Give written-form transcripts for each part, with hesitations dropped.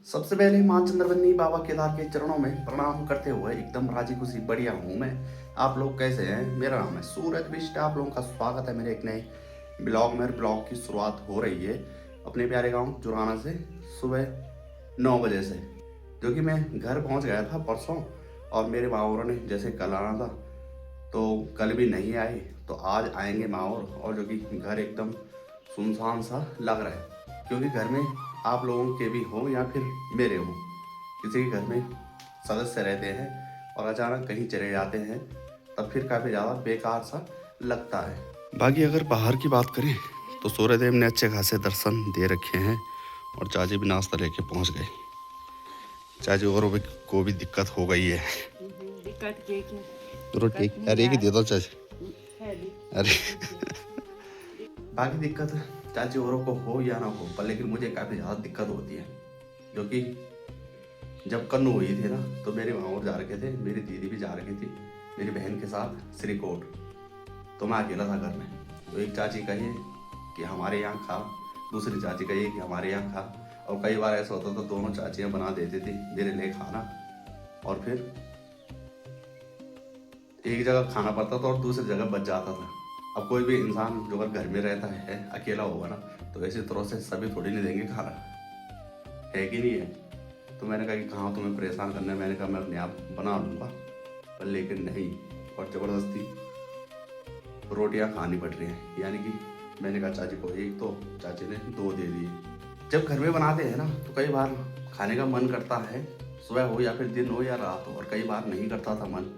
सबसे पहले माँ चंद्रवन्नी बाबा केदार के चरणों में प्रणाम करते हुए एकदम राजी खुशी बढ़िया हूँ मैं। आप लोग कैसे हैं? मेरा नाम है सूरज बिष्ट। आप लोगों का स्वागत है मेरे एक नए ब्लॉग में। ब्लॉग की शुरुआत हो रही है अपने प्यारे गांव जुराना से सुबह 9 बजे से, जो कि मैं घर पहुंच गया था परसों। और मेरे माहौरों ने जैसे कल आना था तो कल भी नहीं आए, तो आज आएंगे माहौर। और जो कि घर एकदम सुनसान सा लग रहा है, क्योंकि घर में आप लोगों के भी हो या फिर मेरे हो, किसी के घर में सदस्य रहते हैं और अचानक कहीं चले जाते हैं, तब फिर काफ़ी ज़्यादा बेकार सा लगता है। बाकी अगर बाहर की बात करें तो सूर्यदेव ने अच्छे खासे दर्शन दे रखे हैं और चाची भी नाश्ता लेके पहुंच गए। चाची और को भी दिक्कत हो गई है। दिक्कत के रोटी अरे की दे दो चाची। अरे बाकी दिक्कत चाची औरों को हो या ना हो, पर लेकिन मुझे काफ़ी ज़्यादा दिक्कत होती है। जो कि जब कन्नू हुई थी ना, तो मेरे वहाँ और जा रखे थे, मेरी दीदी भी जा रखी थी मेरी बहन के साथ श्रीकोट। तो मैं अकेला था घर में। तो एक चाची कही कि हमारे यहाँ खा, दूसरी चाची कही कि हमारे यहाँ खा। और कई बार ऐसा होता था दोनों चाचियाँ बना देती थी मेरे लिए खाना, और फिर एक जगह खाना पड़ता था और दूसरी जगह बच जाता था। अब कोई भी इंसान जो अगर घर में रहता है अकेला होगा ना, तो ऐसी तरह से सभी थोड़ी नहीं देंगे खाना, है कि नहीं है? तो मैंने कहा कि कहाँ तुम्हें परेशान करना है, मैंने कहा मैं अपने आप बना लूँगा, पर लेकिन नहीं, और ज़बरदस्ती रोटियां खानी पड़ रही हैं। यानी कि मैंने कहा चाची को एक, तो चाची ने 2 दे दिए। जब घर में बनाते हैं ना तो कई बार खाने का मन करता है, सुबह हो या फिर दिन हो या रात हो, और कई बार नहीं करता था मन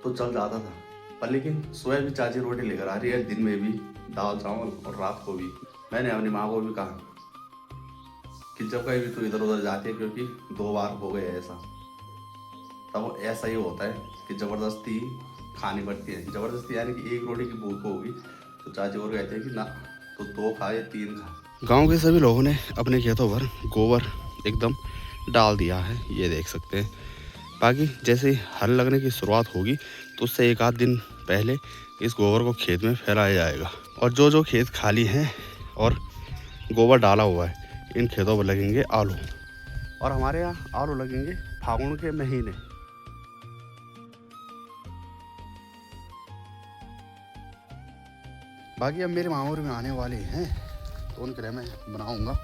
तो चल जाता था। पर लेकिन सुबह भी चाची रोटी लेकर आ रही है, दिन में भी दाल चावल, और रात को भी। मैंने अपनी माँ को भी कहा कि जब कहीं भी तू इधर उधर जाती है, क्योंकि 2 बार हो गए ऐसा, तब ऐसा ही होता है कि ज़बरदस्ती खानी पड़ती है। ज़बरदस्ती यानी कि एक रोटी की भूख होगी तो चाची और कहते हैं कि ना, तो 2 खा या 3 खा। गांव के सभी लोगों ने अपने खेतों पर गोबर एकदम डाल दिया है, ये देख सकते हैं। बाकी जैसे ही हल लगने की शुरुआत होगी तो उससे एक आध दिन पहले इस गोबर को खेत में फैलाया जाएगा। और जो जो खेत खाली हैं और गोबर डाला हुआ है, इन खेतों पर लगेंगे आलू। और हमारे यहाँ आलू लगेंगे फागुन के महीने। बाकी अब मेरे मामूर में आने वाले हैं, तो उनके लिए मैं बनाऊंगा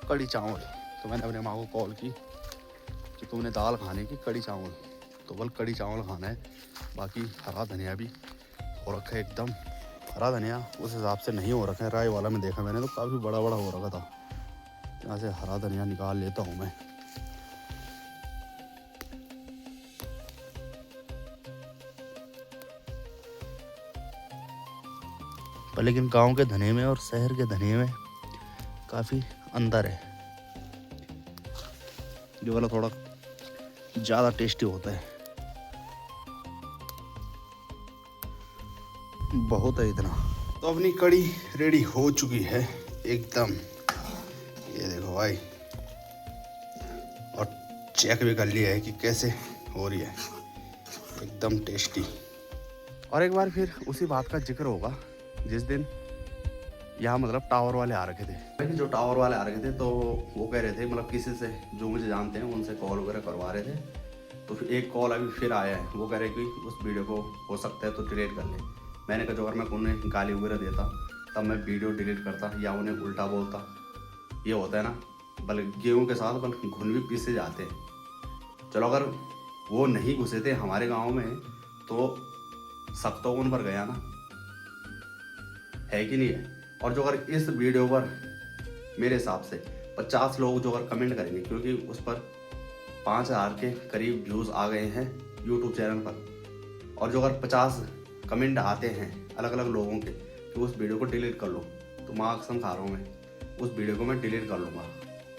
कड़ी चावल। तो मैंने अपने माँ को कॉल की कि तुमने दाल खाने की कड़ी चावल, तो बोल कड़ी चावल खाना है। बाकी हरा धनिया भी हो रखा है एकदम। हरा धनिया उस हिसाब से नहीं हो रखा है, राय वाला में देखा मैंने तो काफ़ी बड़ा बड़ा हो रखा था। यहाँ से हरा धनिया निकाल लेता हूँ मैं। पर लेकिन गांव के धनिये में और शहर के धनिये में काफ़ी अंतर है। जो वाला थोड़ा ज़्यादा टेस्टी होता है। बहुत है इतना। तो अपनी कड़ी रेडी हो चुकी है एकदम, ये देखो भाई। और चेक भी कर लिया है कि कैसे हो रही है, एकदम टेस्टी। और एक बार फिर उसी बात का जिक्र होगा जिस दिन यहाँ मतलब टावर वाले आ रखे थे। जो टावर वाले आ रखे थे तो वो कह रहे थे, मतलब किसी से जो मुझे जानते हैं उनसे कॉल वगैरह करवा रहे थे। तो फिर एक कॉल अभी फिर आया है, वो कह रहे कि उस वीडियो को हो सकता है तो डिलीट कर ले। मैंने कहा जो अगर मैं उन्हें गाली वगैरह देता तब मैं वीडियो डिलीट करता या उन्हें उल्टा बोलता। ये होता है ना, बल्कि गेहूँ के साथ बल्कि घुन भी पीसे जाते हैं। चलो अगर वो नहीं घुसे थे हमारे गाँव में तो शक तो उन पर गया ना, है कि नहीं है? और जो अगर इस वीडियो पर मेरे हिसाब से 50 लोग जो अगर कमेंट करेंगे, क्योंकि उस पर 5000 के करीब व्यूज़ आ गए हैं यूट्यूब चैनल पर, और जो अगर 50 कमेंट आते हैं अलग अलग लोगों के कि उस वीडियो को डिलीट कर लो, तो माँ कसम खा रहा हूँ मैं उस वीडियो को मैं डिलीट कर लूँगा।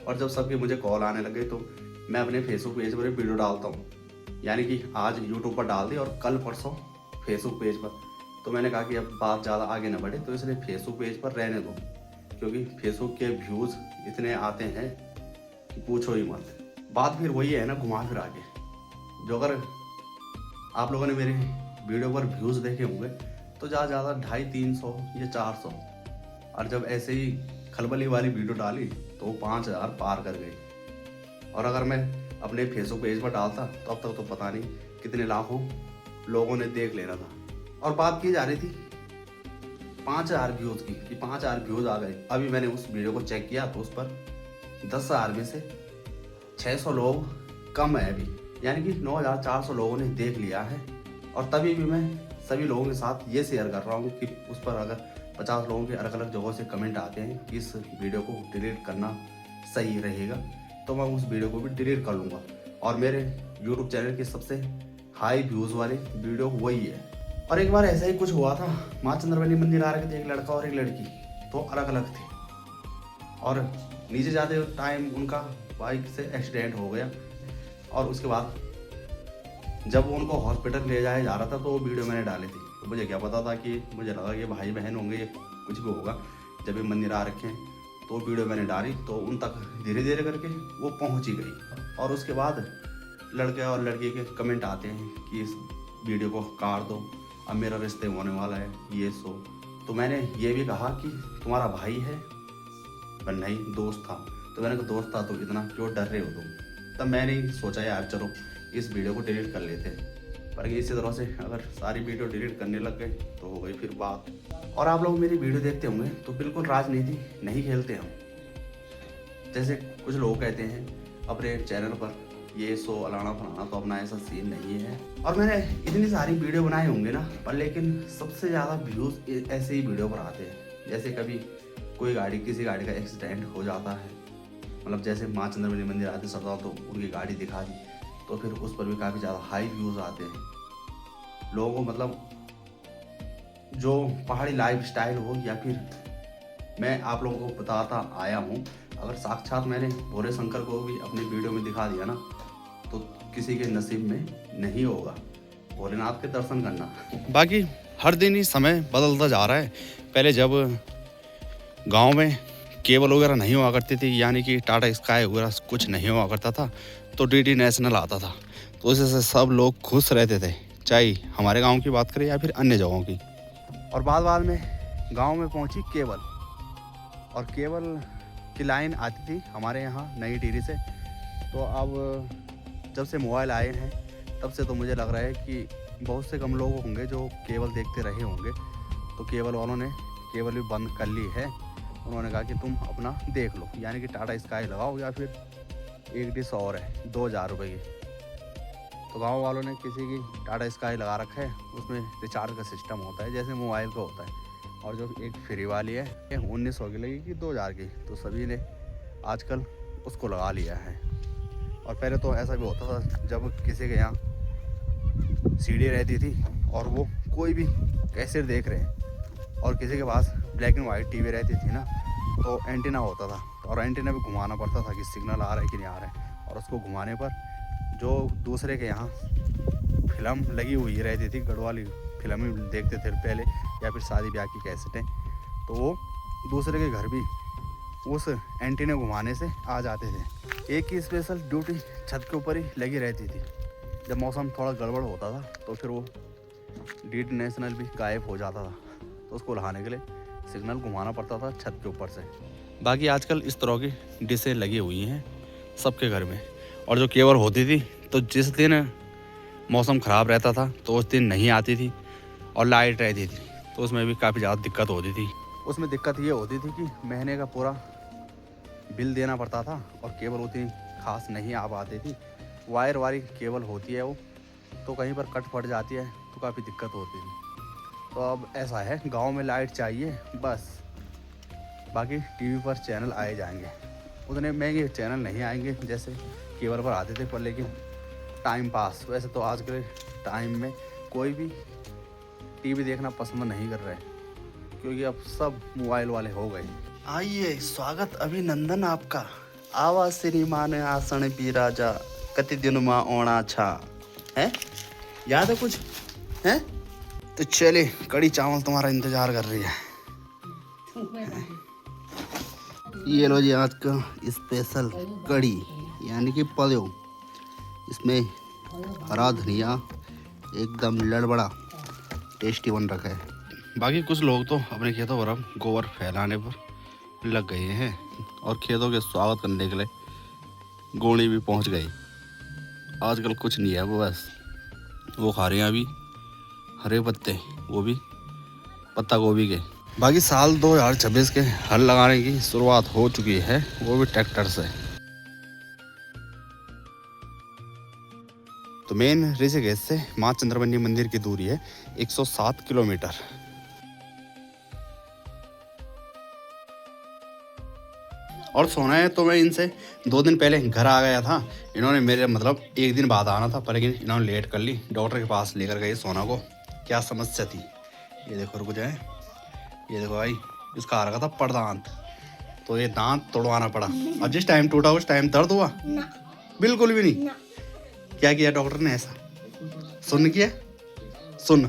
और जब सबके मुझे कॉल आने लगे तो मैं अपने फेसबुक पेज पर वीडियो डालता हूँ, यानी कि आज यूट्यूब पर डाल दी और कल परसों फेसबुक पेज पर। तो मैंने कहा कि अब बात ज़्यादा आगे ना बढ़े, तो इसलिए फेसबुक पेज पर रहने दो, क्योंकि फेसबुक के व्यूज़ इतने आते हैं कि पूछो ही मत। बात फिर वही है ना, घुमा फिर आगे। जो अगर आप लोगों ने मेरे वीडियो पर व्यूज़ देखे होंगे तो ज़्यादा 250-300 या 400, और जब ऐसे ही खलबली वाली वीडियो डाली तो वो 5000 पार कर गई। और अगर मैं अपने फेसबुक पेज पर डालता तो अब तक तो पता नहीं कितने लाखों लोगों ने देख लेना था। और बात की जा रही थी 5,000 व्यूज़ की कि 5,000 व्यूज़ आ गए। अभी मैंने उस वीडियो को चेक किया तो उस पर 10,000 में से 600 लोग कम है अभी, यानी कि 9,400 लोगों ने देख लिया है। और तभी भी मैं सभी लोगों के साथ ये शेयर कर रहा हूँ कि उस पर अगर 50 लोगों के अलग अलग जगहों से कमेंट आते हैं कि इस वीडियो को डिलीट करना सही रहेगा, तो मैं उस वीडियो को भी डिलीट कर लूँगा। और मेरे यूट्यूब चैनल के सबसे हाई व्यूज़ वाली वीडियो वही है। और एक बार ऐसा ही कुछ हुआ था, माँ चंद्रवनी मंदिर आ रहे थे एक लड़का और एक लड़की, तो अलग अलग थे और नीचे जाते टाइम उनका बाइक से एक्सीडेंट हो गया। और उसके बाद जब वो उनको हॉस्पिटल ले जाया जा रहा था तो वो वीडियो मैंने डाली थी। तो मुझे क्या पता था कि मुझे लगा कि भाई बहन होंगे या कुछ भी होगा। जब ये मंदिर आ रखे हैं तो वीडियो मैंने डाली तो उन तक धीरे धीरे करके वो पहुंच ही गई। और उसके बाद लड़के और लड़की के कमेंट आते हैं कि इस वीडियो को काट दो, अब मेरा रिश्ते होने वाला है ये सो। तो मैंने ये भी कहा कि तुम्हारा भाई है, पर नहीं दोस्त था। तो मैंने कहा दोस्त था तो इतना क्यों डर रहे हो तुम। तब मैंने सोचा यार चलो इस वीडियो को डिलीट कर लेते हैं। पर इसी तरह से अगर सारी वीडियो डिलीट करने लग गए तो हो गई फिर बात। और आप लोग मेरी वीडियो देखते होंगे तो बिल्कुल राजनीति नहीं खेलते हम। जैसे कुछ लोग कहते हैं अपने चैनल पर ये सो अलाना फलाना, तो अपना ऐसा सीन नहीं है। और मैंने इतनी सारी वीडियो बनाए होंगे ना, पर लेकिन सबसे ज़्यादा व्यूज़ ऐसे ही वीडियो पर आते हैं। जैसे कभी कोई गाड़ी, किसी गाड़ी का एक्सीडेंट हो जाता है, मतलब जैसे माँ चंद्रवनी मंदिर आते सरदार तो उनकी गाड़ी दिखा दी, तो फिर उस पर भी काफ़ी ज़्यादा हाई व्यूज़ आते हैं। लोगों को मतलब जो पहाड़ी लाइफ स्टाइल हो या फिर मैं आप लोगों को बताता आया हूँ, अगर साक्षात मैंने भोले शंकर को भी अपनी वीडियो में दिखा दिया ना तो किसी के नसीब में नहीं होगा भोलेनाथ के दर्शन करना। बाकी हर दिन ही समय बदलता जा रहा है। पहले जब गांव में केबल वगैरह नहीं हुआ करती थी, यानी कि टाटा स्काई वगैरह कुछ नहीं हुआ करता था, तो डीडी नेशनल आता था, तो उससे सब लोग खुश रहते थे, चाहे हमारे गांव की बात करें या फिर अन्य जगहों की। और बाद में गांव में पहुंची केबल, और केबल की लाइन आती थी हमारे यहाँ नई टिहरी से। तो अब जब से मोबाइल आए हैं तब से तो मुझे लग रहा है कि बहुत से कम लोग होंगे जो केबल देखते रहे होंगे। तो केबल वालों ने केबल भी बंद कर ली है। उन्होंने कहा कि तुम अपना देख लो, यानी कि टाटा स्काई लगाओ या फिर एक डिश और है 2,000 रुपये की। तो गांव वालों ने किसी की टाटा स्काई लगा रखा है, उसमें रिचार्ज का सिस्टम होता है जैसे मोबाइल का होता है। और जो एक फ्री वाली है 1900 की लगेगी 2,000 की, तो सभी ने आजकल उसको लगा लिया है। और पहले तो ऐसा भी होता था जब किसी के यहाँ सीडी रहती थी और वो कोई भी कैसेट देख रहे हैं और किसी के पास ब्लैक एंड वाइट टीवी रहती थी ना, तो एंटीना होता था और एंटीना भी घुमाना पड़ता था कि सिग्नल आ रहा है कि नहीं आ रहा है। और उसको घुमाने पर जो दूसरे के यहाँ फिल्म लगी हुई रहती थी, गढ़वाली फिल्म ही देखते थे पहले, या फिर शादी ब्याह की कैसेटें, तो वो दूसरे के घर भी उस एंटीने घुमाने से आ जाते थे। एक ही स्पेशल ड्यूटी छत के ऊपर ही लगी रहती थी। जब मौसम थोड़ा गड़बड़ होता था तो फिर वो डीडी नेशनल भी गायब हो जाता था, तो उसको लाने के लिए सिग्नल घुमाना पड़ता था छत के ऊपर से। बाकी आजकल इस तरह की डिशें लगी हुई हैं सबके घर में। और जो केबल होती थी तो जिस दिन मौसम ख़राब रहता था तो उस दिन नहीं आती थी और लाइट रहती थी, तो उसमें भी काफ़ी ज़्यादा दिक्कत होती थी। उसमें दिक्कत ये होती थी कि महीने का पूरा बिल देना पड़ता था और केबल उतनी खास नहीं आ पाती थी। वायर वाली केबल होती है वो, तो कहीं पर कट फट जाती है तो काफ़ी दिक्कत होती थी। तो अब ऐसा है, गांव में लाइट चाहिए बस, बाकी टीवी पर चैनल आए जाएंगे। उतने महंगे चैनल नहीं आएंगे जैसे केबल पर आते थे, पर लेकिन टाइम पास। वैसे तो आज के टाइम में कोई भी टीवी देखना पसंद नहीं कर रहे, क्योंकि अब सब मोबाइल वाले हो गए। आइए, स्वागत अभिनंदन आपका। आवा श्री मान आसन भी राजा, कति दिन माँ ओणा छा है, याद है कुछ है? तो चले, कड़ी चावल तुम्हारा इंतजार कर रही है। ये लो जी आज का स्पेशल कड़ी, यानी कि पल्यो। इसमें हरा धनिया एकदम लड़बड़ा टेस्टी बन रखा है। बाकी कुछ लोग तो अपने खेतों पर अब गोबर फैलाने पर लग गए हैं और खेतों के स्वागत करने के लिए गोणी भी पहुंच गई। आजकल कुछ नहीं है, वो बस वो खा रहे हैं अभी हरे पत्ते, वो भी पत्ता गोभी के। बाकी साल 2026 के हल लगाने की शुरुआत हो चुकी है, वो भी ट्रैक्टर से। तो मेन ऋषिकेश से माँ चंद्रमणि मंदिर की दूरी है 107 किलोमीटर। और सोना है तो मैं इनसे 2 दिन पहले घर आ गया था। इन्होंने मेरे मतलब 1 दिन बाद आना था, पर लेकिन इन्होंने लेट कर ली। डॉक्टर के पास लेकर गए सोना को। क्या समस्या थी ये देखो, रुक जाए। ये देखो भाई, इसका आ रखा था पड़दांत, तो ये दांत तोड़वाना पड़ा। और जिस टाइम टूटा उस टाइम दर्द हुआ ना। बिल्कुल भी नहीं ना। क्या किया डॉक्टर ने ऐसा? सुन किया, सुन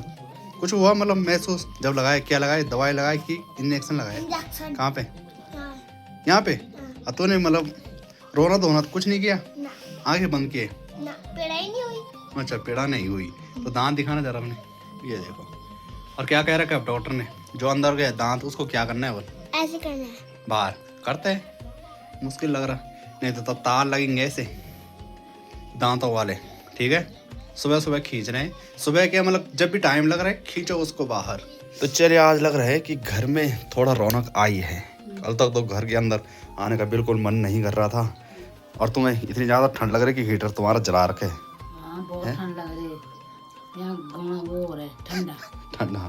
कुछ हुआ मतलब महसूस जब लगाए? क्या लगाए? दवाई लगाई कि इंजेक्शन लगाए? कहाँ पे? यहाँ पे? तूने मतलब रोना धोना तो कुछ नहीं किया? आंखें बंद किए? पीड़ा ही नहीं हुई। अच्छा, पीड़ा नहीं हुई। तो दांत दिखाना जरा अपने। ये देखो। और क्या कह रखा है डॉक्टर ने? जो अंदर गया दांत उसको क्या करना है? बोल। ऐसे करना है। बाहर करते हैं, मुश्किल लग रहा। नहीं तो तब तार लगेंगे ऐसे दांतों वाले, ठीक है? सुबह सुबह खींच रहे हैं। सुबह क्या मतलब जब भी टाइम लग रहा है खींचो उसको बाहर। तो चलिए, आज लग रहा है कि घर में थोड़ा रौनक आई है। कल तक तो घर के अंदर आने का बिल्कुल मन नहीं कर रहा था। और तुम्हें इतनी ज़्यादा ठंड लग रही कि हीटर तुम्हारा जला रखे। हाँ, बहुत ठंड लग रही है। यहाँ गाना वो हो रहा है ठंडा ठंडा।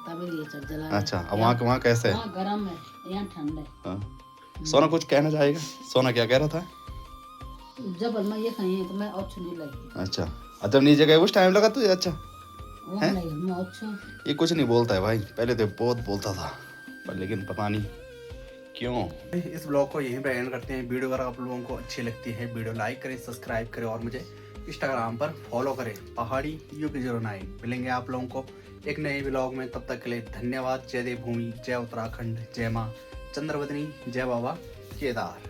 तभी हीटर जला। अच्छा, अब वहाँ कैसे है? गर्म है, यहाँ ठंड है। हाँ। सोना कुछ कहना चाहेगा? सोना क्या कह रहा था? जब मैं ये खाई है तो मैं अच्छी नहीं लगी। अच्छा, जब नीचे गए उस टाइम लगा तुझे अच्छा है? मैं अच्छा। ये कुछ नहीं बोलता है भाई, पहले तो बहुत बोलता था, पर लेकिन पता नहीं क्यों। इस ब्लॉग को यहीं पे एंड करते हैं। वीडियो अगर आप लोगों को अच्छी लगती है, वीडियो लाइक करें, सब्सक्राइब करें और मुझे इंस्टाग्राम पर फॉलो करें, पहाड़ी UP09। मिलेंगे आप लोगों को एक नए ब्लॉग में। तब तक के लिए धन्यवाद। जय देवभूमि, जय उत्तराखंड, जय माँ चंद्रवदनी, जय बाबा केदार।